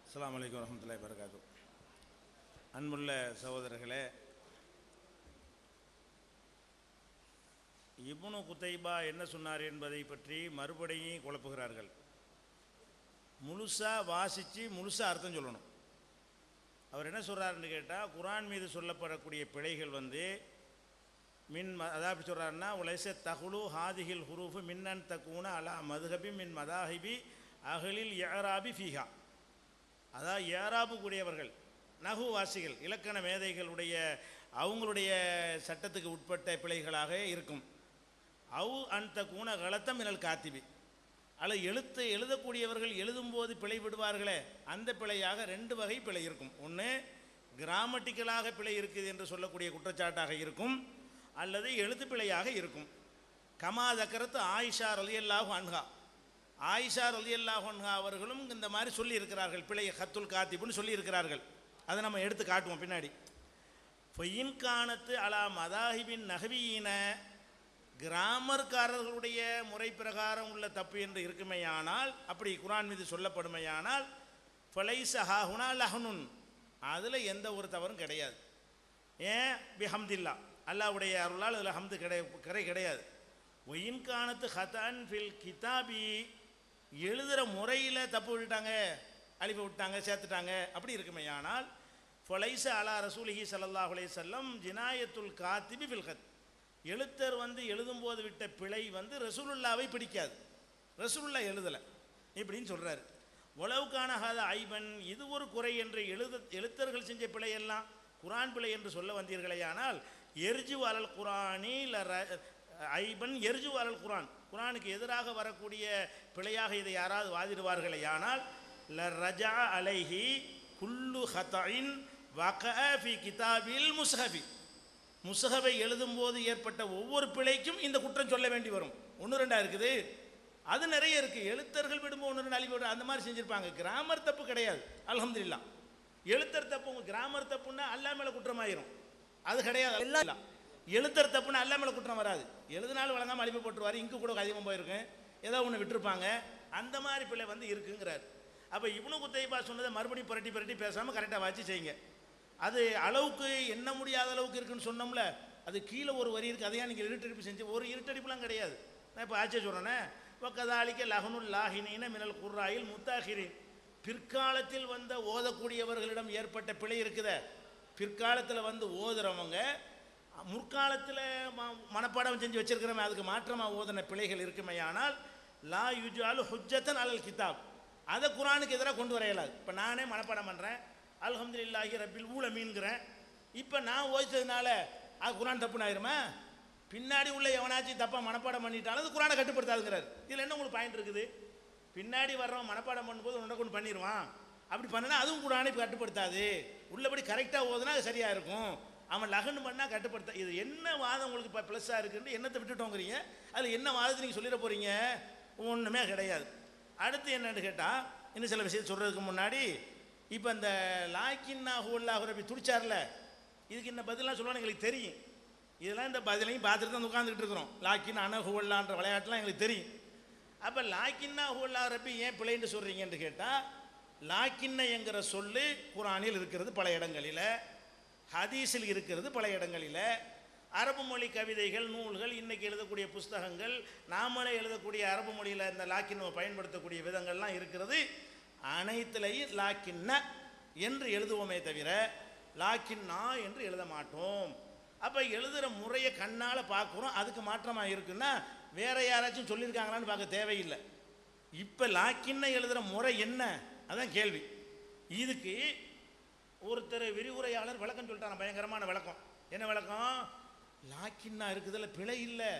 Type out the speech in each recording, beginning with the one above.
அஸ்ஸலாமு அலைக்கும் வரஹ்மத்துல்லாஹி வபரகாத்துஹு. அன்புள்ள சகோதரர்களே, இப்னு குதைபா என்ன சொன்னார் என்பதை பற்றி மறுபடியும் குழப்புகிறார்கள். முழுசாக வாசித்து முழுசாக அர்த்தம் சொல்லணும். அவர் என்ன சொல்கிறாருன்னு கேட்டால், குர்ஆன் மீது சொல்லப்படக்கூடிய பிழைகள் அதாவது சொல்கிறாருன்னா, உலைச தகுலு ஹாதிஹில் ஹுரூஃபு மின்னன் தக்கூன அலா மதுஹபி மின் மதாஹிபி அகலில் ஏராபி ஃபீஹா. அதாவது ஏராபு கூடியவர்கள், நகு வாசிகள், இலக்கண மேதைகளுடைய அவங்களுடைய சட்டத்துக்கு உட்பட்ட பிழைகளாக இருக்கும். அவு அந்த கூன கலத்தம் மினல் காத்திபி, அல்லது எழுதக்கூடியவர்கள் எழுதும்போது பிழை விடுவார்களே அந்த பிழையாக ரெண்டு வகை பிழை இருக்கும். ஒன்று கிராமட்டிக்கலாக பிழை இருக்குது என்று சொல்லக்கூடிய குற்றச்சாட்டாக இருக்கும், அல்லது எழுத்து பிழையாக இருக்கும். கமா தக்கரத்து ஆயிஷா ரலியல்லாஹு அன்ஹா, ஆயிஷா ரலியல்லாஹு அன்ஹா அவர்களும் இந்த மாதிரி சொல்லியிருக்கிறார்கள், பிழை ஹத்துல் காத்திபுன்னு சொல்லியிருக்கிறார்கள். அதை நம்ம எடுத்து காட்டுவோம் பின்னாடி. ஃபைன் கானத்து அலா மதாஹிபின் நஹவியின, கிராமர்காரர்களுடைய முறை பிரகாரம் உள்ள தப்பு என்று இருக்குமையானால், அப்படி குர்ஆன் மீது சொல்லப்படுமையானால், ஃபலைஸ ஹாஹுனா லஹ்னுன், அதில் எந்த ஒரு தவறும் கிடையாது. ஏன்? பிஹம்தில்லா, அல்லாஹ்வுடைய அருளால் அதில் ஹம்து கிடையாது. ஒயின் கானத்து ஹதான் ஃபில் கிதாபி, எழுதுகிற முறையில் தப்பு விட்டுட்டாங்க, அலிஃபை விட்டாங்க, சேர்த்துட்டாங்க, அப்படி இருக்குமையானால், ஃபலைஸ அலா ரசூலிஹி ஸல்லல்லாஹு அலைஹி வஸல்லம் ஜினாயத்துல் காத்திபி ஃபில் கத், எழுத்தர் எழுதும்போது விட்ட பிழை ரசூலுல்லாவை பிடிக்காது, ரசூலுல்லா எழுதலை இப்படின்னு சொல்கிறாரு. உலவுக்கான ஹாத ஐபன், இது ஒரு குறை என்று எழுத்தர்கள் செஞ்ச பிழையெல்லாம் குர்ஆன் பிழை என்று சொல்ல வந்தீர்களேயானால், எர்ஜு அலல் குர்ஆனி ஐபன் எர்ஜு அலல் குர்ஆன், குர்ஆனுக்கு எதிராக வரக்கூடிய பிழையாக இதை யாராவது வாதிடுவார்களேயானால், ல ரஜா அலைஹி குல்லு ஹதஇன் வகஅ ஃபி கிதாபில் முஸ்ஹபி, முஸ்ஹபை எழுதும்போது ஏற்பட்ட ஒவ்வொரு பிழைக்கும் இந்த குற்றம் சொல்ல வேண்டி வரும். ஒன்று ரெண்டா இருக்குது, அது நிறைய இருக்குது. எழுத்தர்கள் விடும்போது ஒன்று ரெண்டு அழிவு அந்த மாதிரி செஞ்சுருப்பாங்க. கிராமர் தப்பு கிடையாது, அல்ஹம்துலில்லாஹ். எழுத்தர் தப்பு, கிராமர் தப்புன்னா அல்லா மேலே குற்றமாயிரும், அது கிடையாது. எல்லாம் எழுத்தர் தப்புன்னா அல்லா மேலே குற்றம் வராது. எழுதினாலும் வழங்காமல் அழிப்பு போட்டுருவார், இங்கு கூட அதிகமாக போயிருக்கும், ஏதோ ஒன்று விட்டுருப்பாங்க, அந்த மாதிரி பிள்ளை இருக்குங்கிறார். அப்போ இப்னு குதைபா சொன்னதை மறுபடியும் புரட்டி பேசாமல் கரெக்டாக வாட்சி செய்யுங்க. அது அளவுக்கு எண்ண முடியாத அளவுக்கு இருக்குன்னு சொன்னோம்ல, அது கீழே ஒரு வரி இருக்குது, அதையா நீங்கள் இருட்டடிப்பு செஞ்சு, ஒரு இருட்டடிப்புலாம் கிடையாது. நான் இப்போ ஆச்சரிய சொல்கிறேன்னே, கதாலிக்க லஹனுல் லாஹினீன மினல் குர்ராயில் முத்தாஹிரின், பிற்காலத்தில் ஓதக்கூடியவர்களிடம் ஏற்பட்ட பிழை இருக்குத, பிற்காலத்தில் ஓதுறவங்க முற்காலத்தில் மனப்பாடம் செஞ்சு வச்சிருக்கிறவங்க அதுக்கு மாற்றமாக ஓதன பிழைகள் இருக்குமையானால், லா யுஜாலு ஹுஜ்ஜத்தன் அலல் கிதாப், அதை குர்ஆனுக்கு எதிராக கொண்டு வர இயலாது. இப்போ நானே மனப்பாடம் பண்ணுறேன், அல்ஹம்துலில்லாஹி ரப்பில் ஊலமீன்கிறேன், இப்போ நான் ஓதிச்சதுனால அது குர்ஆன் தப்புன்னு ஆயிருமா? பின்னாடி உள்ள எவனாச்சும் தப்பாக மனப்பாடம் பண்ணிட்டாலும் அது குர்ஆனை கட்டுப்படுத்தாதுங்கிறார். இதில் என்ன உங்களுக்கு பாயிண்ட் இருக்குது? பின்னாடி வர்றவன் மனப்பாடம் பண்ணும்போது உன்னை கொண்டு பண்ணிடுவான், அப்படி பண்ணினா அதுவும் குர்ஆனை கட்டுப்படுத்தாது. உள்ளபடி கரெக்டாக ஓதுனா அது சரியாக இருக்கும், அவன் லகன் பண்ணால் கட்டுப்படுத்த. இது என்ன வாதம் உங்களுக்கு இப்போ ப்ளஸ்ஸாக இருக்குன்னு என்னத்தை விட்டுட்டோங்கிறீங்க? அதில் என்ன வாதத்தை நீங்கள் சொல்லிட போகிறீங்க? ஒன்றுமே கிடையாது. அடுத்து என்னன்னு கேட்டால், இன்னும் சில விஷயத்தை சொல்கிறதுக்கு முன்னாடி, இப்போ இந்த லாக்கின்னா ஹுவல்லாஹு ரப்பி துடிச்சார்ல, இதுக்கு இந்த பதிலாக சொல்லணும்னு எங்களுக்கு தெரியும். இதெல்லாம் இந்த பதிலையும் பார்த்துட்டு தான் உட்காந்துக்கிட்டு இருக்கிறோம். லாக்கின் அன ஹுவல்லான்ற விளையாட்டுலாம் எங்களுக்கு தெரியும். அப்போ லாக்கின்னா ஹுவல்லாஹு ரப்பி ஏன் பிழைன்னு சொல்கிறீங்கன்னு கேட்டால், லாக்கின்ன என்கிற சொல்லு குர்ஆனில் இருக்கிறது பல இடங்களில், ஹதீஸில் இருக்கிறது பல இடங்களில், அரபு மொழி கவிதைகள், நூல்கள், இன்றைக்கி எழுதக்கூடிய புஸ்தகங்கள், நாமளே எழுதக்கூடிய அரபு மொழியில் இந்த லாக்கின்னை பயன்படுத்தக்கூடிய விதங்கள்லாம் இருக்கிறது. அனைத்துலையும் லாக்கின்ன என்று எழுதுவோமே தவிர லாக்கின்னா என்று எழுத மாட்டோம். அப்போ எழுதுகிற முறையை கண்ணால் பார்க்குறோம், அதுக்கு மாற்றமாக இருக்குன்னா வேற யாராச்சும் சொல்லியிருக்காங்களான்னு பார்க்க தேவையில்லை. இப்போ லாக்கின்ன எழுதுகிற முறை என்ன, அதான் கேள்வி. இதுக்கு ஒருத்தர் விரிவுரையாளர் விளக்கம் சொல்லிட்டாங்க, பயங்கரமான விளக்கம். என்ன விளக்கம்? லாக்கின்னா இருக்குதுல்ல, பிழை இல்லை,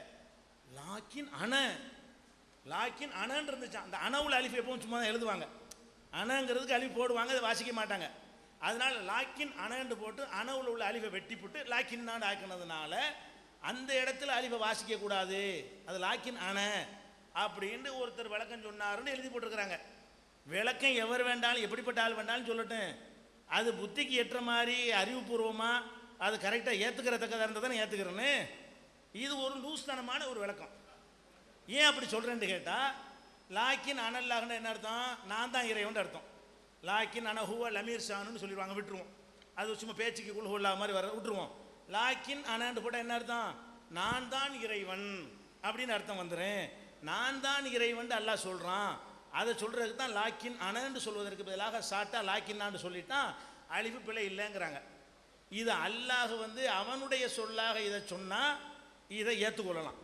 லாக்கின் அண, லாக்கின் அணன்னு இருந்துச்சான். அந்த அணவுல அலிஃப் எப்பவும் சும்மா தான் எழுதுவாங்க, அணங்கிறதுக்கு அலிஃப் போடுவாங்க, அதை வாசிக்க மாட்டாங்க. அதனால லாக்கின் அணன்னு போட்டு அணவுல உள்ள அலிஃபை வெட்டி போட்டு லாக்கின்னான்னு ஆக்கினதுனால அந்த இடத்துல அலிஃபை வாசிக்க கூடாது, அது லாக்கின் அண அப்படின்னு ஒருத்தர் விளக்கம் சொன்னாருன்னு எழுதி போட்டிருக்கிறாங்க. விளக்கம் எவர் வேண்டாலும் எப்படிப்பட்ட ஆள் வேண்டாலும் சொல்லட்டும், அது புத்திக்கு ஏற்ற மாதிரி அறிவுபூர்வமாக அது கரெக்டாக ஏற்றுக்கிறதக்கதாக இருந்தால் தானே ஏற்றுக்கிறேன்னு. இது ஒரு லூஸ்தனமான ஒரு விளக்கம். ஏன் அப்படி சொல்கிறேன்னு கேட்டால், லாக்கின் அனல்லாகன்னு என்ன அர்த்தம்? நான் தான் இறைவன் அர்த்தம். லாக்கின் அன ஹுவ லமீர் ஷானுன்னு சொல்லிடுவாங்க, விட்டுருவோம். அது சும்மா பேச்சுக்கு குழுகுல்லா மாதிரி வர விட்டுருவோம். லாக்கின் அனன்னு போட்டால் என்ன அர்த்தம்? நான் தான் இறைவன் அப்படின்னு அர்த்தம் வந்துடுறேன். நான் தான் இறைவன் அல்லாஹ் சொல்கிறான். அதை சொல்கிறதுக்கு தான் லாக்கின் அனன்னு சொல்வதற்கு பதிலாக சாட்டா லாக்கின்னான்னு சொல்லிட்டான், அழிவு பிழை இல்லைங்கிறாங்க. இது அல்லாஹ் வந்து அவனுடைய சொல்லாக இதை சொன்னால் இதை ஏற்றுக்கொள்ளலாம்.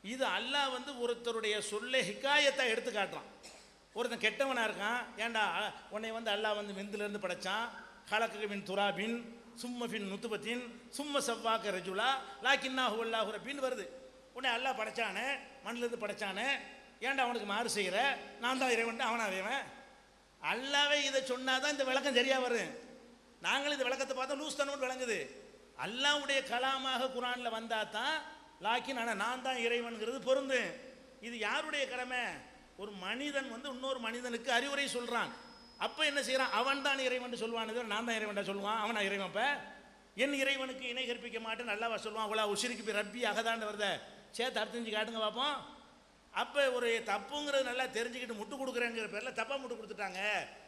இது அல்லாஹ் வந்து ஒருத்தருடைய சொல்லை ஹிகாயத்தை எடுத்து காட்டுறான். ஒருத்தன் கெட்டவனாக இருக்கான், ஏண்டா உன்னை வந்து அல்லாஹ் வந்து விந்துலேருந்து படைச்சான், ஹலக்கு மின் துராபின் சும்ம ஃபின் நுத்துபத்தின் சும்ம சவ்வாக்க ரஜுலா லாக்கின்னா ஹுவல்லாஹு ரப்பின்னு வருது. உன்னை அல்லாஹ் படைச்சானே, மண்ணிலேருந்து படைச்சானே, ஏன்டா அவனுக்கு மாறு செய்கிற? நான் தான் இறைவன், அவனா இறைவன்? அல்லாவே இதை சொன்னாதான் இந்த விளக்கம் சரியாக வரும். நாங்களும் இந்த விளக்கத்தை பார்த்தா லூஸ் தனோடு விளங்குது. அல்லாஹ்வுடைய கலாமாக குரானில் வந்தால் தான் லாக்கின் ஆனால் நான் தான் இறைவன்கிறது பொருந்து. இது யாருடைய கடமை? ஒரு மனிதன் வந்து இன்னொரு மனிதனுக்கு அறிவுரை சொல்கிறான். அப்போ என்ன செய்கிறான்? அவன் தான் இறைவன் சொல்லுவான், நான் தான் இறைவன் சொல்லுவான். அவனா இறைவன்? இப்போ என் இறைவனுக்கு இணை கற்பிக்க மாட்டேன்னு நல்லாவா சொல்லுவான்? அவ்வளோ உஷிரிக்கு போய் ரப்பி அகதாண்டு வருத சேர்த்து அர்த்தஞ்சு காட்டுங்க பார்ப்போம். அப்போ ஒரு தப்புங்கிறது நல்லா தெரிஞ்சுக்கிட்டு முட்டு கொடுக்குறேங்கிற பேரில் தப்பாக முட்டு கொடுத்துட்டாங்க.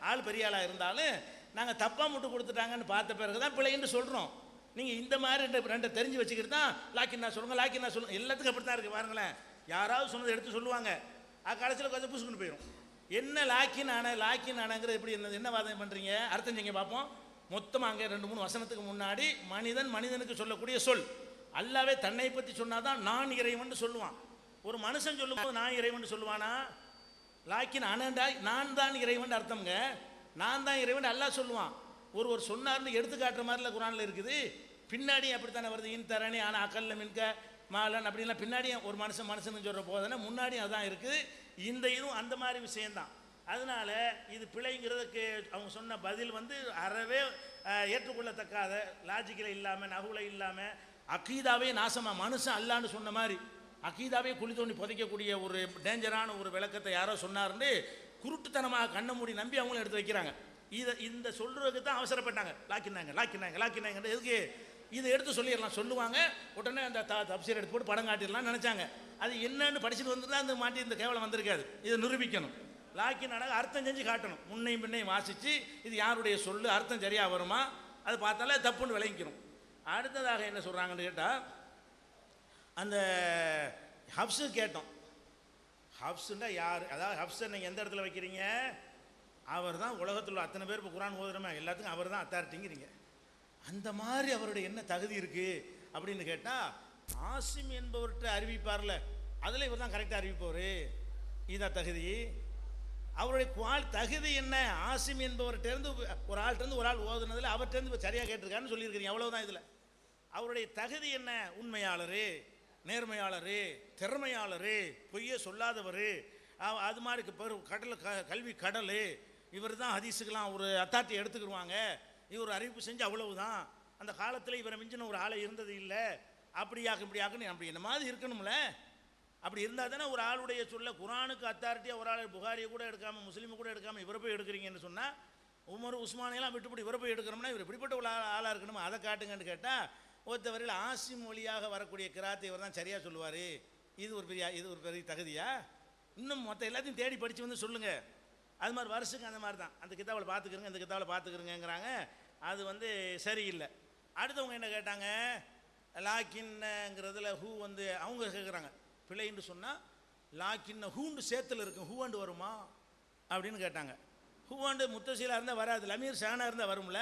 ஆள் பெரிய ஆளாக இருந்தாலும் நாங்கள் தப்பாக முட்டு கொடுத்துட்டாங்கன்னு பார்த்த பிறகு தான் பிள்ளைன்னு சொல்கிறோம். நீங்கள் இந்த மாதிரி ரெண்டை தெரிஞ்சு வச்சுக்கிட்டு தான் லாக்கின்னா சொல்லுங்கள், லாக்கின்னா சொல்லுங்கள். எல்லாத்துக்கும் அப்படி தான் இருக்குது பாருங்களேன். யாராவது சொன்னதை எடுத்து சொல்லுவாங்க, கடைசியில் கொஞ்சம் புசுக்குன்னு போயிடும். என்ன லாக்கின் ஆனங்கிறது எப்படி என்ன வாதம் பண்ணுறீங்க? அர்த்தம் செய்யுங்க பார்ப்போம். மொத்தமாக அங்கே 2-3 வசனத்துக்கு முன்னாடி மனிதனுக்கு சொல்லக்கூடிய சொல். அல்லாவே தன்னை பற்றி சொன்னாதான் நான் இறைவன் சொல்லுவான். ஒரு மனுஷன் சொல்லும்போது நான் இறைவன் சொல்லுவானா? லாக்கின் அனண்டா நான் தான் இறைவன் அர்த்தம்ங்க. நான் தான் இறைவன் அல்லாஹ் சொல்லுவான். ஒரு சொன்னார்னு எடுத்து காட்டுற மாதிரில குரானில் இருக்குது. பின்னாடி அப்படித்தானே வருது. இன் தரணி ஆனால் அக்கல்ல மின்க மாலன் அப்படின்லாம் பின்னாடியும் ஒரு மனுஷனுக்கு சொல்கிற போதுன்னா முன்னாடியும் அதான் இருக்குது. இந்த இதுவும் அந்த மாதிரி விஷயந்தான். அதனால் இது பிழைங்கிறதுக்கு அவங்க சொன்ன பதில் வந்து அறவே ஏற்றுக்கொள்ளத்தக்காத, லாஜிக்கில் இல்லாமல், நகுல இல்லாமல், அகீதாவே நாசமாக மனுஷன் அல்லான்னு சொன்ன மாதிரி அகீதாவே குழி தோண்டி புதைக்கக்கூடிய ஒரு டேஞ்சரான ஒரு விளக்கத்தை யாரோ சொன்னார்னு குருட்டுத்தனமாக கண்ணை மூடி நம்பி அவங்களும் எடுத்து வைக்கிறாங்க. இந்த சொல்றதுக்கு தான் அவசரப்பட்டாங்க. லாக்கினாங்க எதுக்கு? இதை எடுத்து சொல்லிடலாம் சொல்லுவாங்க, உடனே அந்த தப்சீர் எடுத்து போட்டு படம் காட்டிடலாம் நினச்சாங்க. அது என்னன்னு படிச்சுட்டு வந்துதான் அந்த மாட்டி இந்த கேவலம் வந்திருக்காது. இதை நிரூபிக்கணும். லாக்கினாக அர்த்தம் செஞ்சு காட்டணும். முன்னையும் பின்னையும் வாசித்து இது யாருடைய சொல்லு, அர்த்தம் சரியாக வருமா அது பார்த்தாலே தப்புன்னு விளங்கிக்கணும். அடுத்ததாக என்ன சொல்கிறாங்கன்னு கேட்டால், அந்த ஹப்ஸு கேட்டோம். ஹப்ஸுன்னா யார்? அதாவது ஹப்ஸை நீங்கள் எந்த இடத்துல வைக்கிறீங்க? அவர் தான் உலகத்தில் அத்தனை பேர் இப்போ குரான் ஓதுறமே எல்லாத்துக்கும் அவர் தான் அத்தாரிட்டிங்கிறீங்க. அந்த மாதிரி அவருடைய என்ன தகுதி இருக்குது அப்படின்னு கேட்டால், ஆசிம் என்பவர்கிட்ட அறிவிப்பார்ல, அதில் இவர் தான் கரெக்டாக அறிவிப்பவர். இதுதான் தகுதி. அவருடைய தகுதி என்ன? ஆசிம் என்பவர்கிட்டேருந்து ஒரு ஆள்கிட்டருந்து ஒரு ஆள் ஓதுனதில் அவர்கிட்டருந்து சரியாக கேட்டிருக்காருன்னு சொல்லியிருக்கிறீங்க. அவ்வளோதான். இதில் அவருடைய தகுதி என்ன? உண்மையாளர், நேர்மையாளர், திறமையாளர், பொய்யே சொல்லாதவர், அது மாதிரி கல்வி கடல். இவர் தான் ஹதீஸுக்கெல்லாம் ஒரு அத்தாரிட்டி எடுத்துக்கிடுவாங்க. இவர் அறிவிப்பு செஞ்சு அவ்வளவுதான். அந்த காலத்தில் இவரை மிஞ்சின ஒரு ஆளை இருந்தது இல்லை. இப்படியாக்குன்னு அப்படி என்ன மாதிரி இருக்கணும்ல. அப்படி இருந்தால் தானே ஒரு ஆளுடைய சொல்ல குரானுக்கு அத்தாரிட்டியாக ஒரு ஆள் புகாரியை கூட எடுக்காமல், முஸ்லீமை கூட எடுக்காமல் இவரை போய் எடுக்கிறீங்கன்னு சொன்னால், உமர் உஸ்மானையெல்லாம் விட்டுப்படி இவரை போய் எடுக்கணும்னா இவர் இப்படிப்பட்ட ஒரு ஆளாக இருக்கணும், அதை காட்டுங்கன்னு கேட்டால், ஒருத்தவரையில் ஆசிம் மொழியாக வரக்கூடிய கிராத்தை இவர் தான் சரியாக சொல்லுவார். இது ஒரு பெரிய தகுதியா? இன்னும் மொத்த எல்லாத்தையும் தேடி படித்து வந்து சொல்லுங்கள். அது மாதிரி வருஷத்துக்கு அந்த மாதிரி தான். அந்த கிதாபில் பார்த்துக்கிறங்க, இந்த கிதாபில் பார்த்துக்கிறங்கிறாங்க. அது வந்து சரியில்லை. அடுத்தவங்க என்ன கேட்டாங்க? லாக்கின்ங்கிறதுல ஹூ வந்து அவங்க கேட்குறாங்க. பிழைன்னு சொன்னால் லாக்கின்ன ஹூண்டு சேத்தில் இருக்கும், ஹூவாண்டு வருமா அப்படின்னு கேட்டாங்க. ஹூவாண்டு முத்தசீலாக இருந்தால் வராது, லமீர் ஷானாக இருந்தால் வரும்ல.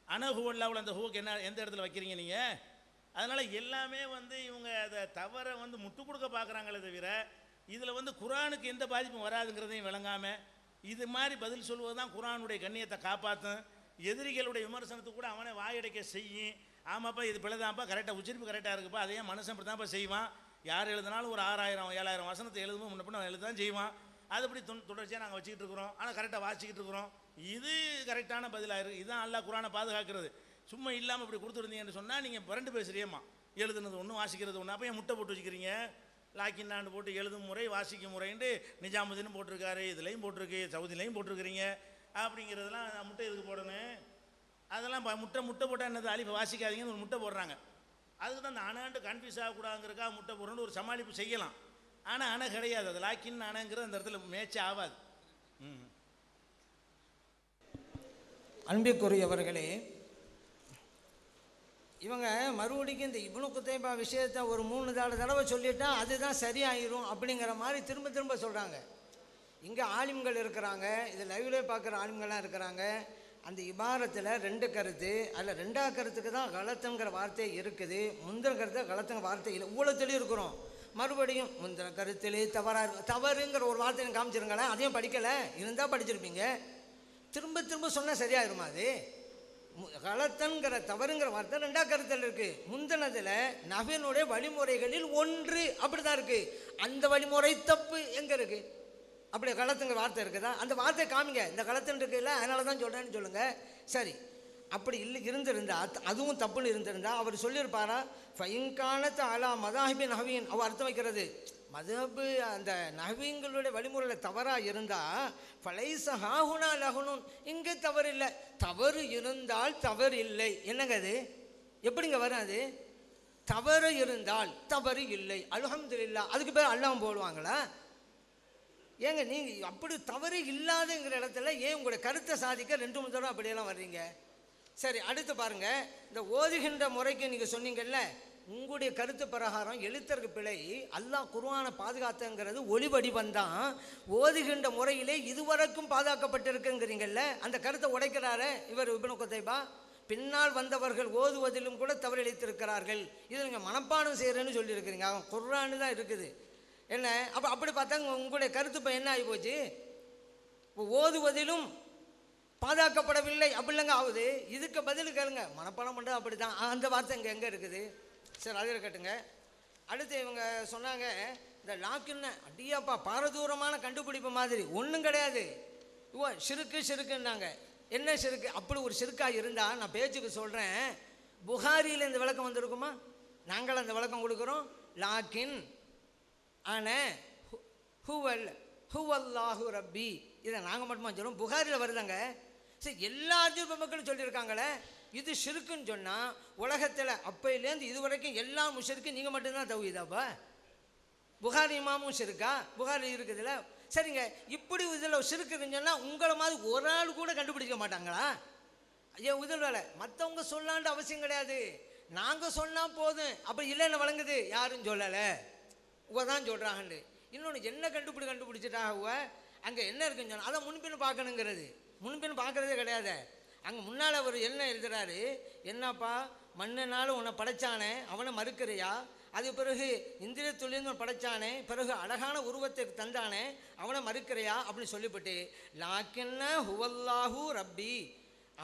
ஆனால் ஹூவல்லாவில் அந்த ஹூவுக்கு என்ன எந்த இடத்துல வைக்கிறீங்க நீங்கள்? அதனால் எல்லாமே வந்து இவங்க அதை தவற வந்து முட்டு கொடுக்க பார்க்குறாங்களே தவிர இதில் வந்து குரானுக்கு எந்த பாதிப்பும் வராதுங்கிறதையும் விளங்காமல் இது மாதிரி பதில் சொல்வது தான் குரானுடைய கண்ணியத்தை காப்பாற்றும். எதிரிகளுடைய விமர்சனத்துக்கு கூட அவனை வாயடைக்க செய்யும். ஆமாப்பா இது பிள்ளைதான்ப்பா, கரெக்டாக உச்சரிப்பு கரெக்டாக இருக்குப்பா, அதையே மனுஷன் இப்படி தான்ப்பா செய்வான். யார் எழுதினாலும் ஒரு 6000-7000 வசனத்தை எழுதும்போது முன்ன பின்ன எழுத தான் செய்வான். அது அப்படி தொடர்ச்சியாக நாங்கள் வச்சுக்கிட்டு இருக்கிறோம். ஆனால் கரெக்டாக வாசிக்கிட்டு இருக்கிறோம். இது கரெக்டான பதிலாக இருக்குது. இதுதான் அல்லாஹ் குரானை பாதுகாக்கிறது. சும்மா இல்லாமல் இப்படி கொடுத்துருந்தீங்கன்னு சொன்னால் நீங்கள் பரண்டு பேசுறியம்மா. எழுதுனது ஒன்று, வாசிக்கிறது ஒன்று. அப்போ ஏன் முட்டை போட்டு வச்சுக்கிறீங்க? லாக்கின்னாண்டு போட்டு எழுதும் முறை, வாசிக்கும் முறைன்ட்டு நிஜாமுதீனும் போட்டிருக்காரு, இதுலேயும் போட்டிருக்கு, சவுதிலையும் போட்டிருக்கிறீங்க. அப்படிங்கிறதெல்லாம் முட்டை எதுக்கு போடணும்? அதெல்லாம் முட்டை போட்டால் என்னது? அலிஃபை வாசிக்காதீங்கன்னு ஒரு முட்டை போடுறாங்க. அதுக்கு தான் அந்த அணாண்டு கன்ஃபியூஸ் ஆகக்கூடாதுங்கிறக்காக முட்டை போடுறோன்னு ஒரு சமாளிப்பு செய்யலாம். ஆனால் அணை கிடையாது. அது லாக்கின் அணைங்கிறது அந்த இடத்துல மேட்ச் ஆகாது. அன்பிற்குரியவர்களே, இவங்க மறுபடிக்கும் இந்த இப்னு குத்தைபா விஷயத்தை ஒரு 3-4 தடவை சொல்லிட்டா அதுதான் சரியாயிரும் அப்படிங்கிற மாதிரி திரும்ப திரும்ப சொல்கிறாங்க. இங்கே ஆலிம்கள் இருக்கிறாங்க, இது லைவ்லேயே பார்க்குற ஆலிம்கள்லாம் இருக்கிறாங்க. அந்த இபாரத்தில் 2 கருத்து, அதில் 2ஆவது கருத்துக்கு தான் கலத்துங்கிற வார்த்தை இருக்குது, முந்தின கருத்து கலத்துங்கிற வார்த்தை இல்லை. இவ்வளோ தெளிவு இருக்கிறோம். மறுபடியும் முந்தின கருத்திலே தவறுங்கிற ஒரு வார்த்தையை காமிச்சிருங்களேன், அதையும் படிக்கலை, இருந்தால் படிச்சிருப்பீங்க. திரும்ப திரும்ப சொன்னால் சரியாயிருமா? அது கலத்தன்கிற தவறுங்கிற வார்த்தை 2ஆவது கருத்தில் இருக்குது. முந்தினதில் நபியினுடைய வழிமுறைகளில் ஒன்று அப்படி தான் இருக்குது. அந்த வழிமுறை தப்பு எங்கே இருக்குது? அப்படி கலத்துங்கிற வார்த்தை இருக்குதா? அந்த வார்த்தை காமிங்க. இந்த கலத்துன்னு இருக்குல்ல, அதனால தான் சொல்கிறேன்னு சொல்லுங்கள். சரி, அப்படி இல்லை இருந்திருந்தா, அதுவும் தப்புன்னு இருந்திருந்தா அவர் சொல்லியிருப்பாரா? ஃபைன்கானத்து அலா மதாஹிபி நஹவின், அவள் அர்த்தம் வைக்கிறது மதபு அந்த நஹவிங்களுடைய வழிமுறையில் தவறாக இருந்தால் ஃபலைஸ ஹாஹுனா லஹுனுன், இங்கே தவறு இல்லை. தவறு இருந்தால் தவறு இல்லை. என்னங்க அது? எப்படிங்க வரும் அது? தவறு இருந்தால் தவறு இல்லை, அல்ஹம்துலில்லாஹ். அதுக்கு பேர் அல்லாஹ் போடுவாங்களா? ஏங்க நீங்கள் அப்படி தவறு இல்லாதங்கிற இடத்துல ஏன் உங்களுடைய கருத்தை சாதிக்க 2-3 தடவை அப்படியெல்லாம் வர்றீங்க? சரி, அடுத்து பாருங்கள். இந்த ஓதுகின்ற முறைக்கு நீங்கள் சொன்னீங்கல்ல, உங்களுடைய கருத்து பிரகாரம் எழுத்தருக்கு பிழை, அல்லாஹ் குர்ஆனை பாதுகாத்துங்கிறது ஒளி வடிவம் தான். ஓதுகின்ற முறையிலே இதுவரைக்கும் பாதுகாக்கப்பட்டிருக்குங்கிறீங்கல்ல, அந்த கருத்தை உடைக்கிறாரு இவர் இப்னு குத்தைபா. பின்னால் வந்தவர்கள் ஓதுவதிலும் கூட தவறிழைத்திருக்கிறார்கள். இது நீங்கள் மனப்பாடம் செய்கிறேன்னு சொல்லியிருக்கிறீங்க. அவன் குர்ஆனு தான் இருக்குது. என்ன அப்படி பார்த்தாங்க உங்களுடைய கருத்து இப்போ என்ன ஆகி போச்சு? இப்போ ஓதுவதிலும் பாதுகாக்கப்படவில்லை அப்படிலங்க ஆகுது. இதுக்கு பதில் கேளுங்க. மனப்பாடம் பண்ணுறது அப்படி தான். அந்த வார்த்தை இங்கே எங்கே இருக்குது? சரி, அதில் கேட்டுங்க. அடுத்து இவங்க சொன்னாங்க, இந்த லாக்குன்னு அடியாப்பா பாரதூரமான கண்டுபிடிப்பு மாதிரி ஒன்றும் கிடையாது. சிறுக்குன்னாங்க. என்ன சிறுக்கு? அப்படி ஒரு சிறுக்காக இருந்தால் நான் பேச்சுக்கு சொல்கிறேன், புகாரியில் இந்த விளக்கம் வந்திருக்குமா? நாங்கள் அந்த விளக்கம் கொடுக்குறோம். லாக்கின் ஆன ஹுவல்லாஹு ரப்பி, இதை நாங்கள் மட்டுமா சொல்லுவோம்? புகாரியில் வருதாங்க. சரி, எல்லா அஜூப மக்களும் சொல்லியிருக்காங்களே. இது ஷிர்க்குன்னு சொன்னால் உலகத்தில் அப்பையிலேருந்து இது வரைக்கும் எல்லா முஷருக்கு நீங்கள் மட்டும்தான் தௌஹீதாப்பா? புகாரி இமாமும் ஷிர்க்கா? புகாரி இருக்குதுல்ல. சரிங்க, இப்படி இதில் ஷிர்க்குன்னு சொன்னால் உங்களை மாதிரி ஒரு ஆள் கூட கண்டுபிடிக்க மாட்டாங்களா? ஐயோ, இதில் வேலை மற்றவங்க சொல்லான்ற அவசியம் கிடையாது, நாங்கள் சொன்னால் போதும். அப்படி இல்லைன்னு வழங்குது, யாரும் சொல்லலை, உவ தான் சொல்கிறாங்கன்னு. இன்னொன்று என்ன கண்டுபிடிச்சிட்டாங்க? அங்கே என்ன இருக்குன்னு சொன்னால் அதை முன்பின் பார்க்கணுங்கிறது. முன்பின் பார்க்குறதே கிடையாது. அங்கே முன்னால் அவர் என்ன எழுதுறாரு? என்னப்பா, மண்ணினாலும் உன்னை படைச்சானே அவனை மறுக்கிறியா? அது பிறகு இந்திரிய தொழில்னு படைச்சானே, பிறகு அழகான உருவத்தை தந்தானே அவனை மறுக்கிறியா அப்படின்னு சொல்லிவிட்டு, லாக்கின்ன ஹுவல்லாஹு ரப்பி,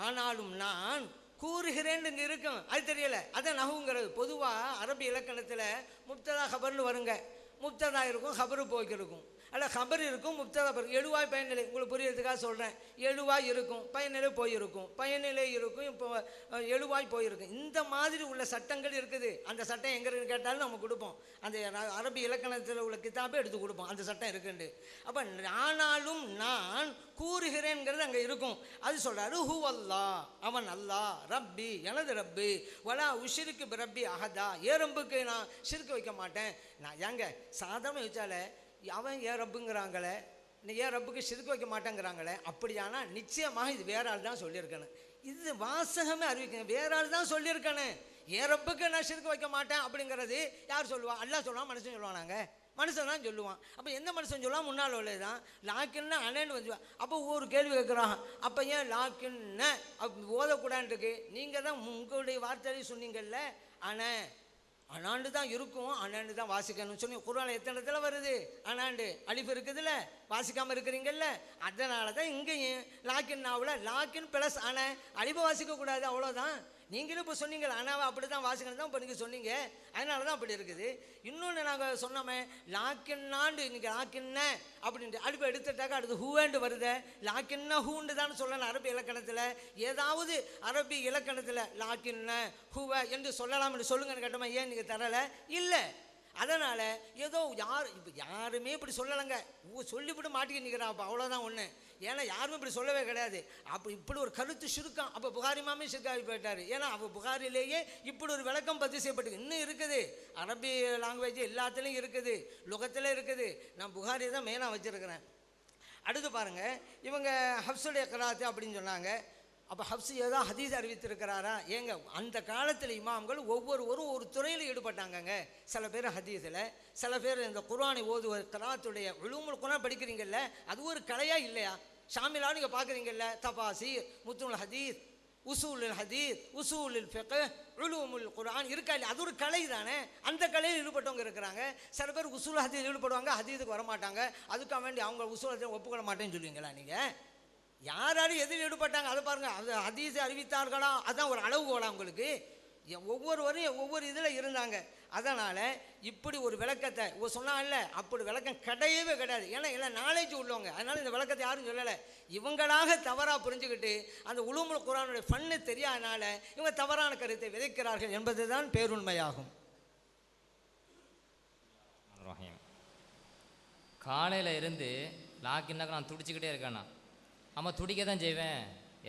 ஆனாலும் நான் கூறுகிறேன்னு இங்கே இருக்கும். அது தெரியலை, அதான் நகுங்கிறது. பொதுவாக அரபி இலக்கணத்தில் முப்ததா ஹபர்னு வருங்க. முப்ததா இருக்கும், ஹபரு போய்க்கிருக்கும். அல்ல ஹபர் இருக்கும், முப்ததா இருக்கும். எழுவாய் பயனிலை, உங்களுக்கு புரியறதுக்காக சொல்கிறேன். எழுவாய் இருக்கும், பயனிலை போயிருக்கும், பயனிலை இருக்கும், இப்போ எழுவாய் போயிருக்கும். இந்த மாதிரி உள்ள சட்டங்கள் இருக்குது. அந்த சட்டம் எங்கே இருக்குன்னு கேட்டாலும் நம்ம கொடுப்போம். அந்த அரபி இலக்கணத்தில் உள்ள கிதாபை எடுத்து கொடுப்போம், அந்த சட்டம் இருக்குண்டு. அப்போ ஆனாலும் நான் கூறுகிறேன்ங்கிறது அங்கே இருக்கும். அது சொல்கிறாரு, ஹுவல்லா, அவன் அல்லா, ரப்பி, எனது ரப்பு, வலா உஷிருக்கு ரப்பி அஹதா, ஏ ரப்புக்கு நான் ஷிர்க்கு வைக்க மாட்டேன். நான் ஏங்க சாதாரண வச்சாலே அவன் ஏன் ரப்புங்கிறாங்களே, ஏன் ரப்புக்கு ஷிர்க்கு வைக்க மாட்டேங்கிறாங்களே, அப்படியானா நிச்சயமாக இது வேற ஆள் தான் சொல்லியிருக்கணும். இது வாசகமே அறிவிக்கணும், வேற ஆள் தான் சொல்லியிருக்கணும். ஏன் ரப்புக்கு நான் ஷிர்க்கு வைக்க மாட்டேன் அப்படிங்கிறது யார் சொல்லுவான்? அல்லாஹ் சொல்லுவான், மனுஷன் சொல்லுவானாங்க? மனுஷன் தான் சொல்லுவான். அப்போ எந்த மனுஷன் சொல்லுவான்? முன்னால் உள்ளது தான். லாக்கின்னா அண்ணன்னு வந்து. அப்போ ஒரு கேள்வி கேட்குறான், அப்போ ஏன் லாக்கின்ன ஓதக்கூடாதுன்னு இருக்கு? நீங்கள் தான் உங்களுடைய வார்த்தையை சொன்னீங்கல்ல, அனாண்டு தான் இருக்கும், அனாண்டு தான் வாசிக்கணும்னு சொல்லி குர்ஆன்ல எத்தனை இடத்துல வருது? அனாண்டு அலிஃப் இருக்குதுல்ல, வாசிக்காமல் இருக்கிறீங்கல்ல. அதனால தான் இங்கேயும் லாக்கின்னாவில் லாக்கின் ப்ளஸ் அலிஃபை வாசிக்கக்கூடாது, அவ்வளோதான். நீங்களும் இப்போ சொன்னீங்க அனாவை அப்படி தான் வாசிக்கணும் தான் இப்போ நீங்கள் சொன்னீங்க, அதனால தான் அப்படி இருக்குது. இன்னொன்று நாங்கள் சொன்னோமே, லாக்கின்னாண்டு இன்றைக்கி லாக்கின்ன அப்படின்ட்டு அலிஃபை எடுத்துட்டாக்கா அடுத்து ஹூவேண்டு வருது. லாக்கின்ன ஹூண்டு தான் சொல்லணும் அரபி இலக்கணத்தில். ஏதாவது அரபி இலக்கணத்தில் லாக்கின்ன ஹூவ என்று சொல்லலாம் என்று சொல்லுங்கன்னு கேட்டோமா, ஏன் நீங்கள் தரலை? இல்லை. அதனால் ஏதோ இப்போ யாருமே இப்படி சொல்லலைங்க, சொல்லிவிட்டு மாட்டிக்க நிற்கிறான். அப்போ அவ்வளோதான் ஒன்று. ஏன்னா யாருமே இப்படி சொல்லவே கிடையாது. அப்போ இப்படி ஒரு கருத்து ஷிர்காம். அப்போ புகாரி மாமே ஷிர்காகி போயிட்டார். ஏன்னா அப்போ புகாரிலேயே இப்படி ஒரு விளக்கம் பதிவு செய்யப்பட்டு இன்னும் இருக்குது. அரபி லாங்குவேஜ் எல்லாத்துலேயும் இருக்குது, லுகத்தில் இருக்குது. நான் புகாரி தான் மெயினாக வச்சுருக்கிறேன். அடுத்து பாருங்கள், இவங்க ஹப்ஸுடைய கிராத்து அப்படின்னு சொன்னாங்க. அப்போ ஹப்ஸ் ஏதோ ஹதீஸ் அறிவித்திருக்கிறாரா? ஏங்க அந்த காலத்தில் இமாம்கள் ஒவ்வொருவரும் ஒரு துறையில் ஈடுபட்டாங்கங்க. சில பேர் ஹதீஸில், சில பேர் இந்த குர்ஆனை ஓதுவது, கிராத்துடைய உலூமுல் குர்ஆன் படிக்கிறீங்கல்ல, அது ஒரு கலையா இல்லையா? ஷாமிலா நீங்கள் பார்க்குறீங்கல்ல, தஃபாசீர், முத்துல் ஹதீஸ், உசூலுல் ஹதீஸ், உசூலுல் ஃபிக்ஹ், உலூமுல் குர்ஆன் இருக்கா இல்லையா? அது ஒரு கலை தானே. அந்த கலையில் ஈடுபட்டவங்க இருக்கிறாங்க. சில பேர் உசூல் ஹதீஸ் ஈடுபடுவாங்க, ஹதீஸுக்கு வரமாட்டாங்க. அதுக்காக வேண்டி அவங்க உசூல் ஹதீஸ் ஒப்புக்கொள்ள மாட்டேன்னு சொல்லுவீங்களா நீங்கள்? யார் யார் எதில் ஈடுபட்டாங்க அதை பாருங்கள். அது ஹதீஸை அறிவித்தார்களா? அதுதான் ஒரு அளவுகோலா உங்களுக்கு? ஒவ்வொருவரும் ஒவ்வொரு இதில் இருந்தாங்க. அதனால் இப்படி ஒரு விளக்கத்தை சொன்னால, அப்படி விளக்கம் கிடையவே கிடையாது. ஏன்னா எல்லாம் நாலேஜ் உள்ளவங்க, அதனால் இந்த விளக்கத்தை யாரும் சொல்லலை. இவங்களாக தவறாக புரிஞ்சுக்கிட்டு அந்த உலூமுல் குர்ஆனுடைய ஃபன்னு தெரியாதனால இவங்க தவறான கருத்தை விதைக்கிறார்கள் என்பது தான் பேருண்மையாகும். காலையில் இருந்து லாக்கின்னாக்க நான் துடிச்சிக்கிட்டே இருக்கேண்ணா. ஆமாம், துடிக்க தான் செய்வேன்.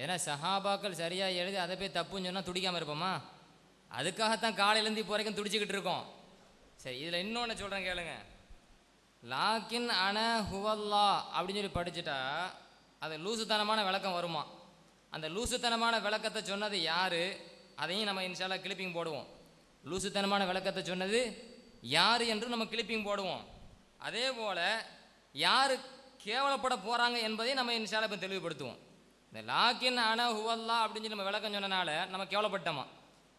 ஏன்னா சஹாபாக்கள் சரியாக எழுதி அதை போய் தப்புன்னு சொன்னால் துடிக்காமல் இருப்போமா? அதுக்காகத்தான் காலையிலேருந்து இப்போ வரைக்கும் துடிச்சிக்கிட்டு இருக்கோம். சரி, இதில் இன்னொன்று சொல்கிறேன் கேளுங்க. லாக்கின் அன ஹுவல்லா அப்படின்னு சொல்லி படிச்சுட்டா அது லூசுத்தனமான விளக்கம் வருமா? அந்த லூசுத்தனமான விளக்கத்தை சொன்னது யார்? அதையும் நம்ம இன்ஷால்லா கிளிப்பிங் போடுவோம். லூசுத்தனமான விளக்கத்தை சொன்னது யார் என்று நம்ம கிளிப்பிங் போடுவோம். அதே போல் யார் கேவலப்பட போகிறாங்க என்பதையும் நம்ம இன்ஷால்லா இப்போ தெளிவுபடுத்துவோம். இந்த லாக்கின் அன ஹுவல்லா அப்படின்னு சொல்லி நம்ம விளக்கம் சொன்னனால நம்ம கேவலப்பட்டோமா?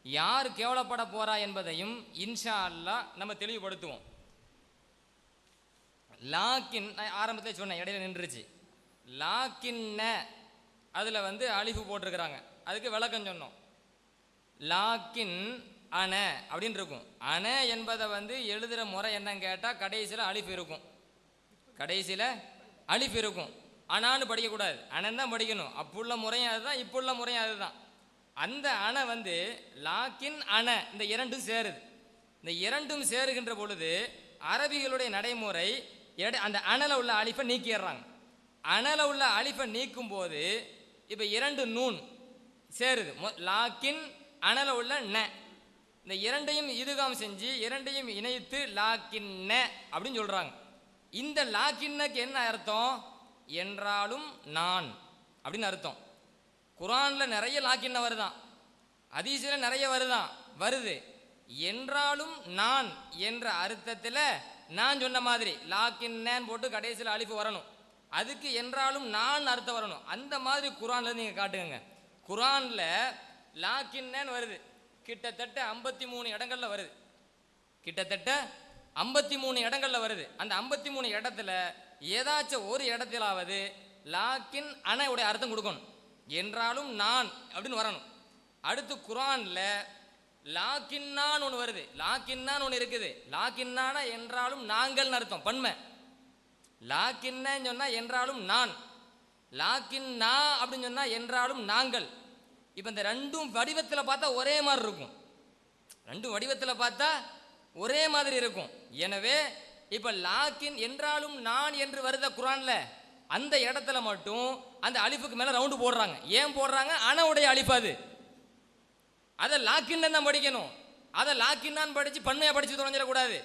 யார் கேவலப்பட போறா என்பதையும் இன்ஷா அல்லாஹ் நம்ம தெளிவுபடுத்துவோம். லாக்கின் நான் ஆரம்பத்திலே சொன்னேன், இடையில நின்றுச்சு. லாக்கின்ன அதில் அலிஃபு போட்டிருக்கிறாங்க, அதுக்கு விளக்கம் சொன்னோம். லாக்கின் அன அப்படின்னு இருக்கும். அன என்பதை எழுதுகிற முறை என்னன்னு கேட்டால் கடைசியில் அலிஃப் இருக்கும். கடைசியில் அலிஃப் இருக்கும். அனான்னு படிக்கக்கூடாது, அனன் தான் படிக்கணும். அப்புள்ள முறையும் அதுதான், இப்புள்ள முறையும் அதுதான். அந்த அண லாக்கின் அண இந்த இரண்டும் சேருது. இந்த இரண்டும் சேருகின்ற பொழுது அரபிகளுடைய நடைமுறை அந்த அணல உள்ள அலிஃபை நீக்கிடுறாங்க. அணல உள்ள அலிஃபை நீக்கும் போது இப்போ இரண்டு நூன் சேருது. லாக்கின் அணல உள்ள ந, இந்த இரண்டையும் இதுகாம் செஞ்சு இரண்டையும் இணைத்து லாக்கின் ந அப்படின்னு சொல்றாங்க. இந்த லாக்கின்னக்கு என்ன அர்த்தம்? என்றாலும் நான் அப்படின்னு அர்த்தம். குர்ஆனில் நிறைய லாக்கின்ன வருதான், ஹதீஸில் நிறைய வருது. என்றாலும் நான் என்ற அர்த்தத்தில் நான் சொன்ன மாதிரி லாக்கின்னேன்னு போட்டு கடைசியில் அலிஃபு வரணும். அதுக்கு என்றாலும் நான் அர்த்தம் வரணும். அந்த மாதிரி குர்ஆனில் நீங்கள் காட்டுங்க. குர்ஆனில் லாக்கின்னேன்னு வருது, கிட்டத்தட்ட 53 இடங்கள்ல வருது. கிட்டத்தட்ட 53 இடங்கள்ல வருது. அந்த 53 இடத்துல ஏதாச்சும் ஒரு இடத்திலாவது லாக்கின் அன உடைய அர்த்தம் கொடுக்கணும். என்றாலும் நான் அப்படின்னு வரணும். அடுத்து குர்ஆன்ல லாக்கின்னான் ஒன்று வருது, லாக்கின்னான் ஒன்று இருக்குது. லாக்கின்னான என்றாலும் நாங்கள்னு அர்த்தம், பன்மை. லாக்கின்னு சொன்னா என்றாலும் நான், லாக்கின்னா அப்படின்னு சொன்னா என்றாலும் நாங்கள். இப்போ இந்த ரெண்டும் வடிவத்தில் பார்த்தா ஒரே மாதிரி இருக்கும். ரெண்டும் வடிவத்தில் பார்த்தா ஒரே மாதிரி இருக்கும். எனவே இப்போ லாக்கின் என்றாலும் நான் என்று வருத குர்ஆன்ல, அந்த இடத்துல மட்டும் அந்த அலிஃபுக்கு மேலே ரவுண்டு போடுறாங்க. ஏன் போடுறாங்க? அனவுடைய அலிஃப் அது. அதை லாக்கின்னு தான் படிக்கணும். அதை லாக்கின்னான் படித்து பன்மையாக படித்து தொலைஞ்சிடக்கூடாது.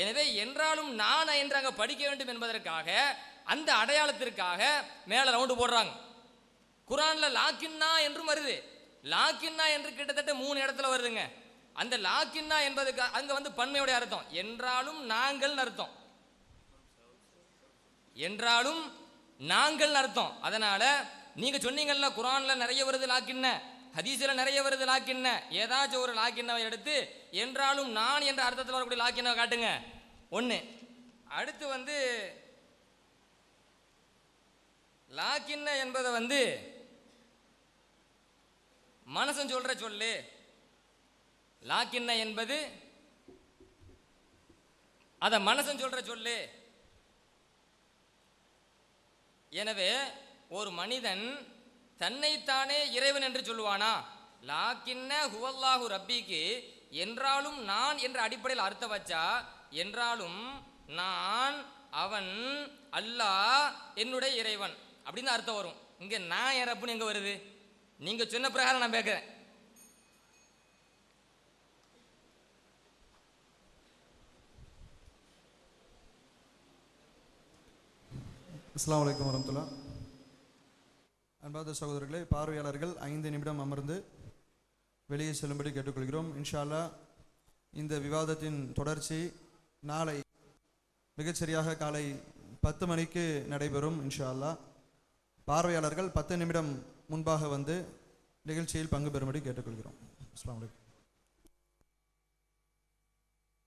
எனவே என்றாலும் நான் என்று அங்கே படிக்க வேண்டும் என்பதற்காக அந்த அடையாளத்திற்காக மேலே ரவுண்டு போடுறாங்க. குர்ஆன்ல லாக்கின்னா என்றும் வருது. லாக்கின்னா என்று கிட்டத்தட்ட 3 இடத்துல வருதுங்க. அந்த லாக்கின்னா என்பதுக்கு அங்கே பன்மையுடைய அர்த்தம் என்றாலும் நாங்கள் அர்த்தம், என்றாலும் நாங்கள் அர்த்தம். அதனால நீங்க சொன்னீங்கல்ல குர்ஆன்ல நிறைய வருது லாக்கின்ன, ஹதீஸ்ல நிறைய வருது லாக்கின்ன, ஏதாச்சும் ஒரு லாக்கின்னவை எடுத்து என்றாலும் நான் என்ற அர்த்தத்தில் வரக்கூடிய லாக்கின்னவை காட்டுங்க. ஒன்று. அடுத்து லாக்கின்ன என்பதை மனசன் சொல்ற சொல்லு. லாக்கின்ன என்பது அத மனசன் சொல்ற சொல்லு. எனவே ஒரு மனிதன் தன்னைத்தானே இறைவன் என்று சொல்லுவானா? லாக்கின்ன ஹுவல்லாஹு ரப்பிக்கு என்றாலும் நான் என்ற அடிப்படையில் அர்த்தம் வச்சா, என்றாலும் நான் அவன் அல்லாஹ் என்னுடைய இறைவன் அப்படின்னு அர்த்தம் வரும். இங்க நான் என் ரப்புன்னு எங்க வருது? நீங்க சொன்ன பிரகாரம் நான் கேட்கிறேன். அஸ்ஸலாமு அலைக்கும் வரஹ்மத்துல்லாஹ். அன்பார்ந்த சகோதரர்களே, பார்வையாளர்கள் 5 நிமிடம் அமர்ந்து வெளியே செல்லும்படி கேட்டுக்கொள்கிறோம். இன்ஷா அல்லாஹ் இந்த விவாதத்தின் தொடர்ச்சி நாளை மிகச்சரியாக காலை 10 மணிக்கு நடைபெறும். இன்ஷா அல்லாஹ் பார்வையாளர்கள் 10 நிமிடம் முன்பாக வந்து நிகழ்ச்சியில் பங்கு பெறும்படி கேட்டுக்கொள்கிறோம். அஸ்ஸலாமு அலைக்கும்.